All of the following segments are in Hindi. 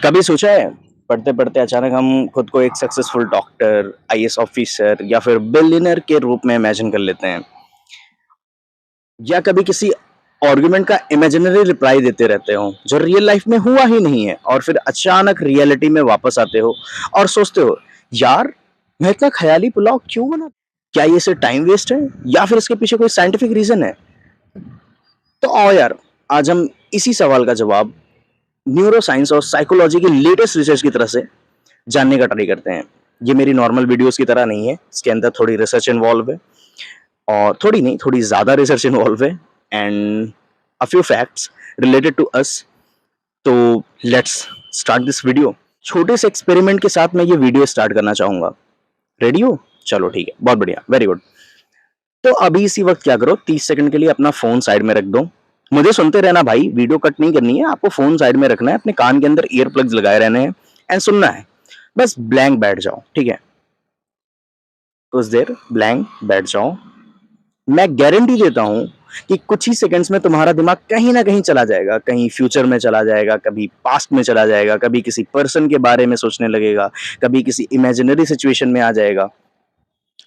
कभी सोचा है पढ़ते पढ़ते अचानक हम खुद को एक सक्सेसफुल डॉक्टर, आईएएस ऑफिसर या फिर बिलियनर के रूप में इमेजिन कर लेते हैं, या कभी किसी आर्गुमेंट का इमेजिनरी रिप्लाई देते रहते हो जो रियल लाइफ में हुआ ही नहीं है, और फिर अचानक रियलिटी में वापस आते हो और सोचते हो, यार मैं इतना ख्याली पुलाव क्यों बना? क्या ये सिर्फ टाइम वेस्ट है या फिर इसके पीछे कोई साइंटिफिक रीजन है? तो आओ यार, आज हम इसी सवाल का जवाब न्यूरो साइंस और साइकोलॉजी की लेटेस्ट रिसर्च की तरह से जानने का ट्राई करते हैं। ये मेरी नॉर्मल वीडियोस की तरह नहीं है, इसके अंदर थोड़ी रिसर्च इन्वॉल्व है, और थोड़ी नहीं, थोड़ी ज़्यादा रिसर्च इन्वॉल्व है, and a few facts related to us. तो लेट्स स्टार्ट दिस वीडियो। छोटे से एक्सपेरिमेंट के साथ मैं ये वीडियो स्टार्ट करना चाहूँगा। रेडी हो? चलो ठीक है, बहुत बढ़िया, वेरी गुड। तो अभी इसी वक्त क्या करो, 30 सेकंड के लिए अपना फ़ोन साइड में रख दो। मुझे सुनते रहना भाई, वीडियो कट नहीं करनी है, आपको फ़ोन साइड में रखना है, अपने कान के अंदर ईयर प्लग्स लगाए रहने हैं एंड सुनना है। बस ब्लैंक बैठ जाओ, ठीक है? कुछ देर ब्लैंक बैठ जाओ। मैं गारंटी देता हूँ कि कुछ ही सेकंड्स में तुम्हारा दिमाग कहीं न कहीं चला जाएगा, कहीं फ्यूचर में चला जाएगा, कभी पास्ट में चला जाएगा, कभी किसी पर्सन के बारे में सोचने लगेगा, कभी किसी इमेजिनरी सिचुएशन में आ जाएगा।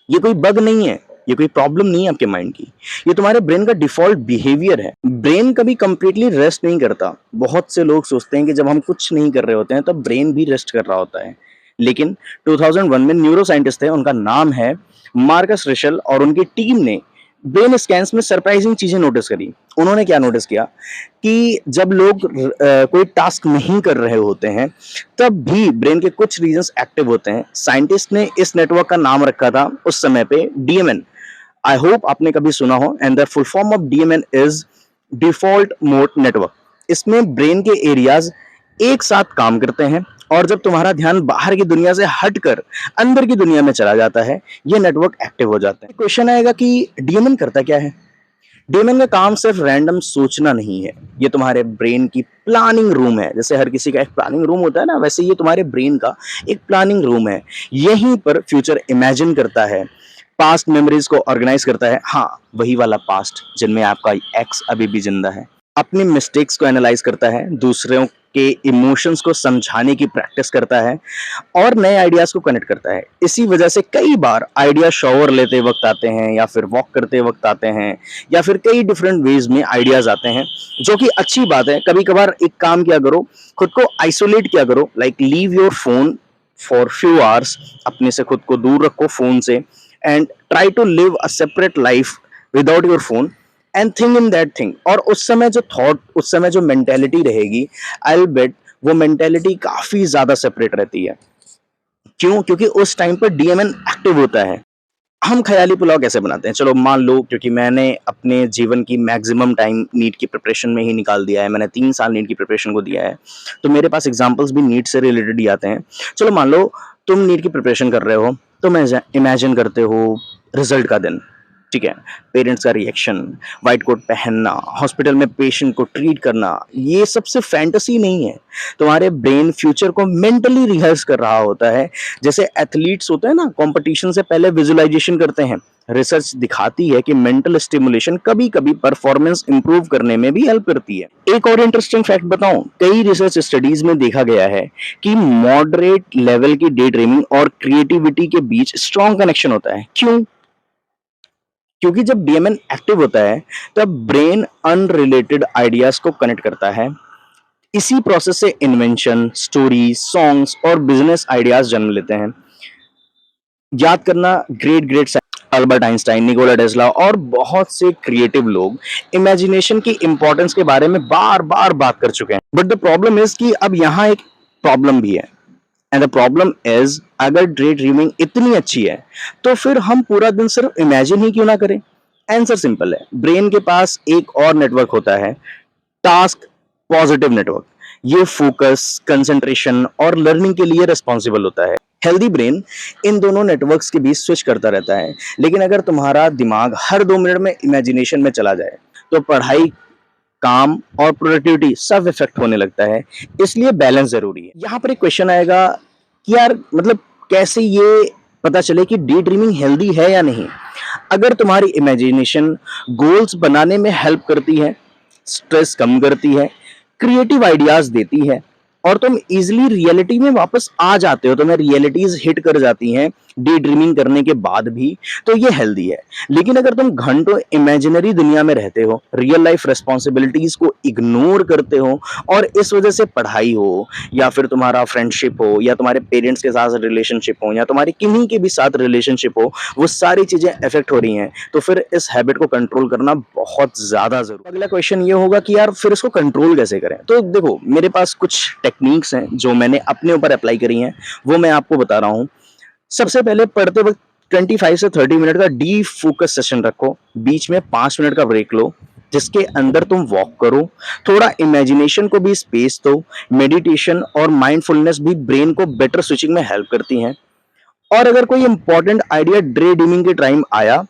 ये कोई बग नहीं है, ये कोई प्रॉब्लम नहीं है आपके माइंड की, ये तुम्हारे ब्रेन का डिफ़ॉल्ट बिहेवियर है। ब्रेन कभी कंप्लीटली रेस्ट नहीं करता। बहुत से लोग सोचते हैं कि जब हम कुछ नहीं कर रहे होते हैं तब ब्रेन भी रेस्ट कर रहा होता है। लेकिन 2001 में न्यूरो साइंटिस्ट थे, उनका नाम है मार्कस रिशल, और उनकी टीम ने ब्रेन स्कैन्स में सरप्राइजिंग चीज़ें नोटिस करी। उन्होंने क्या नोटिस किया कि जब लोग कोई टास्क नहीं कर रहे होते हैं, तब भी ब्रेन के कुछ रीजन्स एक्टिव होते हैं। साइंटिस्ट ने इस नेटवर्क का नाम रखा था उस समय पे डीएमएन। आई होप आपने कभी सुना हो, and the full form of DMN is default mode network. इसमें ब्रेन के एरियाज एक साथ काम करते हैं, और जब तुम्हारा ध्यान बाहर की दुनिया से हटकर अंदर की दुनिया में चला जाता है, ये नेटवर्क एक्टिव हो जाता है। क्वेश्चन आएगा कि डीएमएन करता क्या है? डीएमएन का काम सिर्फ रैंडम सोचना नहीं है, ये तुम्हारे ब्रेन की प्लानिंग रूम है। जैसे हर किसी का एक प्लानिंग रूम होता है ना, वैसे ये तुम्हारे ब्रेन का एक प्लानिंग रूम है। यहीं पर फ्यूचर इमेजिन करता है, पास्ट मेमोरीज को ऑर्गेनाइज करता है, हाँ वही वाला पास्ट जिनमें आपका एक्स अभी भी जिंदा है। अपनी मिस्टेक्स को एनालाइज करता है, दूसरों के इमोशंस को समझाने की प्रैक्टिस करता है, और नए आइडियाज को कनेक्ट करता है। इसी वजह से कई बार आइडिया शॉवर लेते वक्त आते हैं, या फिर वॉक करते वक्त आते हैं, या फिर कई डिफरेंट वेज में आइडियाज आते हैं, जो कि अच्छी बात है। कभी कभार एक काम किया करो, खुद को आइसोलेट किया करो, like leave your phone for few hours. अपने से खुद को दूर रखो फोन से, and try to live a separate life without your phone, and think in that thing. और उस समय जो थॉट, उस समय जो मेंटेलिटी रहेगी, आई विल बेट वो मेंटेलिटी काफी ज्यादा सेपरेट रहती है। क्यों? क्योंकि उस टाइम पर डीएमएन एक्टिव होता है। हम ख्याली पुलाव कैसे बनाते हैं? चलो मान लो, क्योंकि मैंने अपने जीवन की मैक्सिमम टाइम नीट की प्रिपरेशन में ही निकाल दिया है, मैंने 3 साल नीट की प्रिपरेशन को दिया है, तो मेरे पास एग्जांपल्स भी नीट से रिलेटेड ही आते हैं। चलो मान लो तुम नीट की प्रिपरेशन कर रहे हो, तो मैं इमेजिन करते हो रिजल्ट का दिन, ठीक है? पेरेंट्स का रिएक्शन, व्हाइट कोट पहनना, हॉस्पिटल में पेशेंट को ट्रीट करना, ये सब सिर्फ फैंटेसी नहीं है। तुम्हारे ब्रेन फ्यूचर को मेंटली रिहर्स कर रहा होता है। जैसे एथलीट्स होते हैं ना, कंपटीशन से पहले विजुअलाइजेशन करते हैं। रिसर्च दिखाती है कि मेंटल स्टिमुलेशन कभी कभी परफॉर्मेंस इंप्रूव करने में भी हेल्प करती है। एक और इंटरेस्टिंग फैक्ट बताऊं, कई रिसर्च स्टडीज में देखा गया है कि मॉडरेट लेवल की डे ड्रीमिंग और क्रिएटिविटी के बीच स्ट्रॉन्ग कनेक्शन होता है। क्यों? क्योंकि जब डीएमएन एक्टिव होता है, तब ब्रेन अनरिलेटेड आइडियाज को कनेक्ट करता है। इसी प्रोसेस से इन्वेंशन, स्टोरीज, सॉन्ग्स और बिजनेस आइडियाज जन्म लेते हैं। याद करना, great great Albert Einstein, Nikola Tesla और बहुत से क्रिएटिव लोग इमेजिनेशन की इंपॉर्टेंस के बारे में बार बार बात कर चुके हैं। बट द प्रॉब्लम इज कि अब यहाँ एक प्रॉब्लम भी है, एंड द प्रॉब्लम इज, अगर डे ड्रीमिंग इतनी अच्छी है, तो फिर हम पूरा दिन सिर्फ इमेजिन ही क्यों ना करें? आंसर सिंपल है, ब्रेन के पास एक और नेटवर्क होता है, टास्क पॉजिटिव नेटवर्क। ये फोकस, कंसंट्रेशन और लर्निंग के लिए रिस्पॉन्सिबल होता है। हेल्दी ब्रेन इन दोनों नेटवर्क्स के बीच स्विच करता रहता है। लेकिन अगर तुम्हारा दिमाग हर 2 मिनट में इमेजिनेशन में चला जाए, तो पढ़ाई, काम और प्रोडक्टिविटी सब इफेक्ट होने लगता है। इसलिए बैलेंस जरूरी है। यहाँ पर एक क्वेश्चन आएगा कि यार मतलब कैसे ये पता चले कि डे ड्रीमिंग हेल्दी है या नहीं? अगर तुम्हारी इमेजिनेशन गोल्स बनाने में हेल्प करती है, स्ट्रेस कम करती है, क्रिएटिव आइडियाज देती है, और तुम इजीली रियलिटी में वापस आ जाते हो, तुम्हें रियलिटीज हिट कर जाती हैं डे ड्रीमिंग करने के बाद भी, तो ये हेल्दी है। लेकिन अगर तुम घंटों इमेजिनरी दुनिया में रहते हो, रियल लाइफ रिस्पॉन्सिबिलिटीज को इग्नोर करते हो, और इस वजह से पढ़ाई हो या फिर तुम्हारा फ्रेंडशिप हो या तुम्हारे पेरेंट्स के साथ रिलेशनशिप हो या तुम्हारे किन्हीं के भी साथ रिलेशनशिप हो, वो सारी चीजें इफेक्ट हो रही हैं, तो फिर इस हैबिट को कंट्रोल करना बहुत ज्यादा जरूरी। अगला क्वेश्चन ये होगा कि यार फिर इसको कंट्रोल कैसे करें। तो देखो, मेरे पास कुछ टेक्निक्स हैं जो मैंने अपने ऊपर अप्लाई करी हैं, वो मैं आपको बता रहा हूँ। सबसे पहले पढ़ते वक्त 25 से 30 मिनट का डीप फोकस सेशन रखो, बीच में 5 मिनट का ब्रेक लो, जिसके अंदर तुम वॉक करो, थोड़ा इमेजिनेशन को भी स्पेस दो। मेडिटेशन और माइंडफुलनेस भी ब्रेन को बेटर स्विचिंग में हेल्प करती हैं। और अगर कोई इंपॉर्टेंट आइडिया ड्रे डीमिंग के टाइम आया,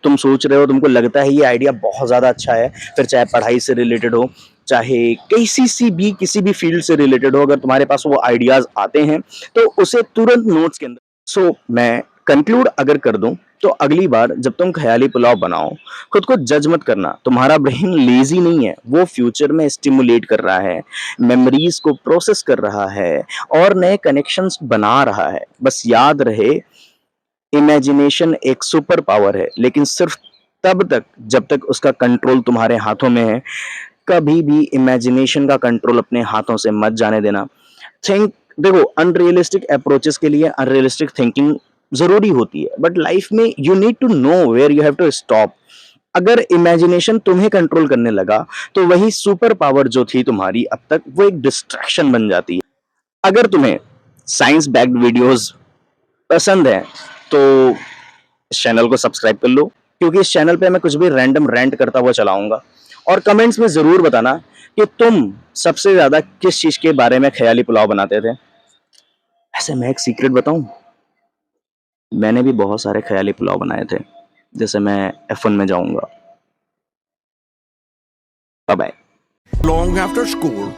तुम सोच रहे हो, तुमको लगता है ये आइडिया बहुत ज्यादा अच्छा है, फिर चाहे पढ़ाई से रिलेटेड हो, चाहे किसी भी फील्ड से रिलेटेड हो, अगर तुम्हारे पास वो आइडियाज आते हैं तो उसे तुरंत नोट्स के अंदर। मैं कंक्लूड अगर कर दूं, तो अगली बार जब तुम ख्याली पुलाव बनाओ, खुद को जज मत करना। तुम्हारा ब्रेन लेजी नहीं है, वो फ्यूचर में स्टिमुलेट कर रहा है, मेमोरीज को प्रोसेस कर रहा है और नए कनेक्शंस बना रहा है। बस याद रहे, इमेजिनेशन एक सुपर पावर है, लेकिन सिर्फ तब तक जब तक उसका कंट्रोल तुम्हारे हाथों में है। कभी भी इमेजिनेशन का कंट्रोल अपने हाथों से मत जाने देना। थिंक देखो, अनरियलिस्टिक अप्रोचेस के लिए अनरियलिस्टिक थिंकिंग जरूरी होती है, बट लाइफ में you need to know where you have to stop. अगर इमेजिनेशन तुम्हें कंट्रोल करने लगा, तो वही सुपर पावर जो थी तुम्हारी अब तक, वो एक डिस्ट्रैक्शन बन जाती है। अगर तुम्हें साइंस बैक्ड वीडियोस पसंद है, तो इस चैनल को सब्सक्राइब कर लो, क्योंकि इस चैनल पे मैं कुछ भी रैंडम रेंट करता हुआ चलाऊंगा। और कमेंट्स में जरूर बताना कि तुम सबसे ज्यादा किस चीज के बारे में ख्याली पुलाव बनाते थे। ऐसे मैं एक सीक्रेट बताऊं, मैंने भी बहुत सारे ख्याली पुलाव बनाए थे। जैसे मैं F1 में जाऊंगा। Bye bye. Long after school,